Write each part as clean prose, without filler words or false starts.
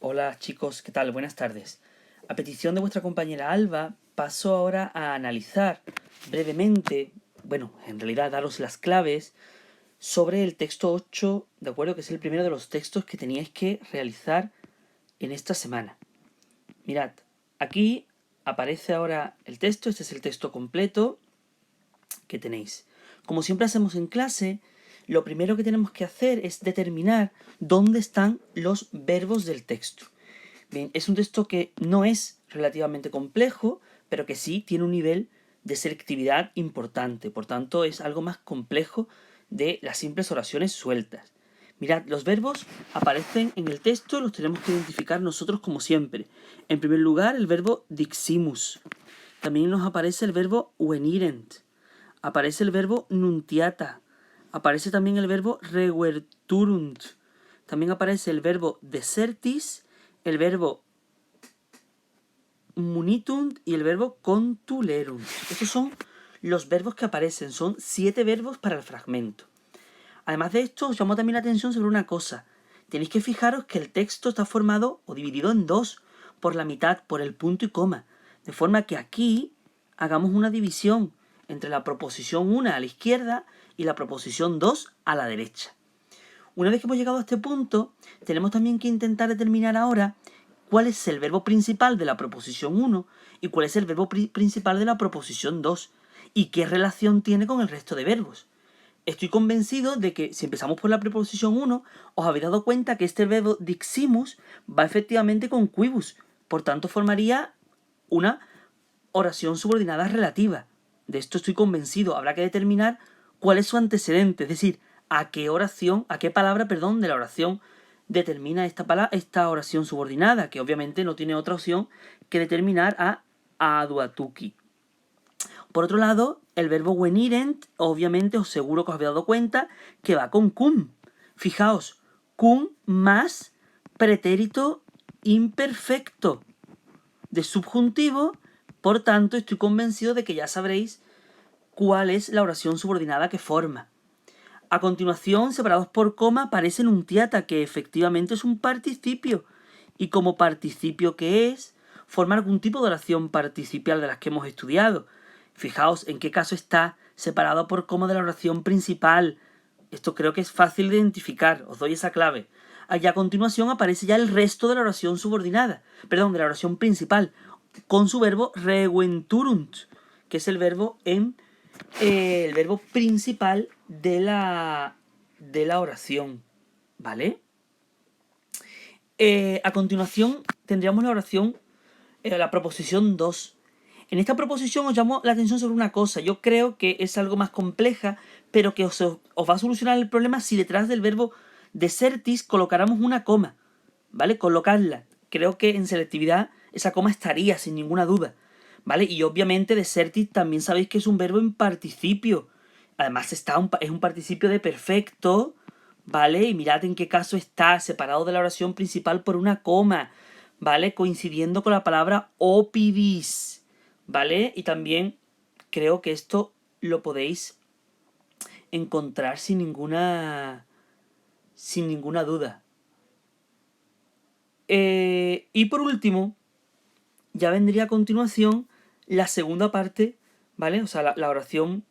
Hola chicos, ¿qué tal? Buenas tardes. A petición de vuestra compañera Alba, paso ahora a analizar brevemente, en realidad daros las claves sobre el texto 8, ¿de acuerdo? Que es el primero de los textos que teníais que realizar en esta semana. Mirad, aquí aparece ahora el texto, este es el texto completo que tenéis. Como siempre hacemos en clase, lo primero que tenemos que hacer es determinar dónde están los verbos del texto. Bien, es un texto que no es relativamente complejo, pero que sí tiene un nivel de selectividad importante. Por tanto, es algo más complejo de las simples oraciones sueltas. Mirad, los verbos aparecen en el texto, los tenemos que identificar nosotros como siempre. En primer lugar, el verbo diximus. También nos aparece el verbo venirent. Aparece el verbo nuntiata. Aparece también el verbo reverturunt. También aparece el verbo desertis, el verbo munitunt y el verbo contulerunt. Estos son los verbos que aparecen. Son 7 verbos para el fragmento. Además de esto, os llamo también la atención sobre una cosa. Tenéis que fijaros que el texto está formado o dividido en dos, por la mitad, por el punto y coma. De forma que aquí hagamos una división entre la proposición 1 a la izquierda y la proposición 2 a la derecha. Una vez que hemos llegado a este punto, tenemos también que intentar determinar ahora cuál es el verbo principal de la proposición 1 y cuál es el verbo principal de la proposición 2 y qué relación tiene con el resto de verbos. Estoy convencido de que si empezamos por la preposición 1, os habéis dado cuenta que este verbo diximus va efectivamente con quibus, por tanto formaría una oración subordinada relativa. De esto estoy convencido. Habrá que determinar cuál es su antecedente, es decir, a qué palabra de la oración determina esta oración subordinada, que obviamente no tiene otra opción que determinar a aduatuki. Por otro lado, el verbo venirent, obviamente os seguro que os habéis dado cuenta que va con cum. Fijaos, cum más pretérito imperfecto de subjuntivo. Por tanto, estoy convencido de que ya sabréis cuál es la oración subordinada que forma. A continuación, separados por coma, aparece nuntiata, que efectivamente es un participio. Y como participio que es, forma algún tipo de oración participial de las que hemos estudiado. Fijaos en qué caso está separado por coma de la oración principal. Esto creo que es fácil de identificar, os doy esa clave. Y a continuación aparece ya el resto de la oración subordinada, de la oración principal, con su verbo reventurunt, que es el verbo principal de la oración, ¿vale? A continuación tendríamos la oración, la proposición 2. En esta proposición os llamo la atención sobre una cosa. Yo creo que es algo más compleja, pero que os va a solucionar el problema si detrás del verbo desertis colocáramos una coma, ¿vale? Colocarla. Creo que en selectividad esa coma estaría, sin ninguna duda, ¿vale? Y obviamente desertis también sabéis que es un verbo en participio. Además es un participio de perfecto, ¿vale? Y mirad en qué caso está separado de la oración principal por una coma, ¿vale? Coincidiendo con la palabra opidis, ¿vale? Y también creo que esto lo podéis encontrar sin ninguna duda. Y por último, ya vendría a continuación la segunda parte, ¿vale? O sea, la oración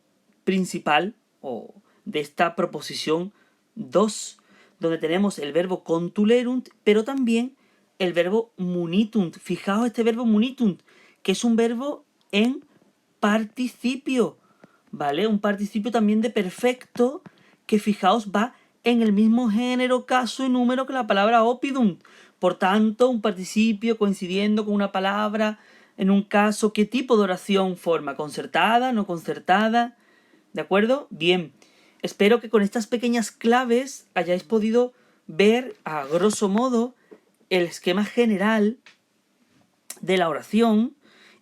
principal o de esta proposición 2, donde tenemos el verbo contulerunt, pero también el verbo munitunt. Fijaos este verbo munitunt, que es un verbo en participio, ¿vale? Un participio también de perfecto, que fijaos va en el mismo género, caso y número que la palabra opidunt. Por tanto, un participio coincidiendo con una palabra, en un caso, ¿qué tipo de oración forma? ¿Concertada? ¿No concertada? ¿De acuerdo? Bien. Espero que con estas pequeñas claves hayáis podido ver, a grosso modo, el esquema general de la oración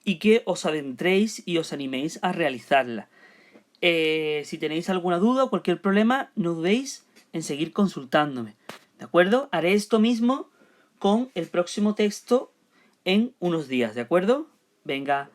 y que os adentréis y os animéis a realizarla. Si tenéis alguna duda o cualquier problema, no dudéis en seguir consultándome. ¿De acuerdo? Haré esto mismo con el próximo texto en unos días, ¿de acuerdo? Venga,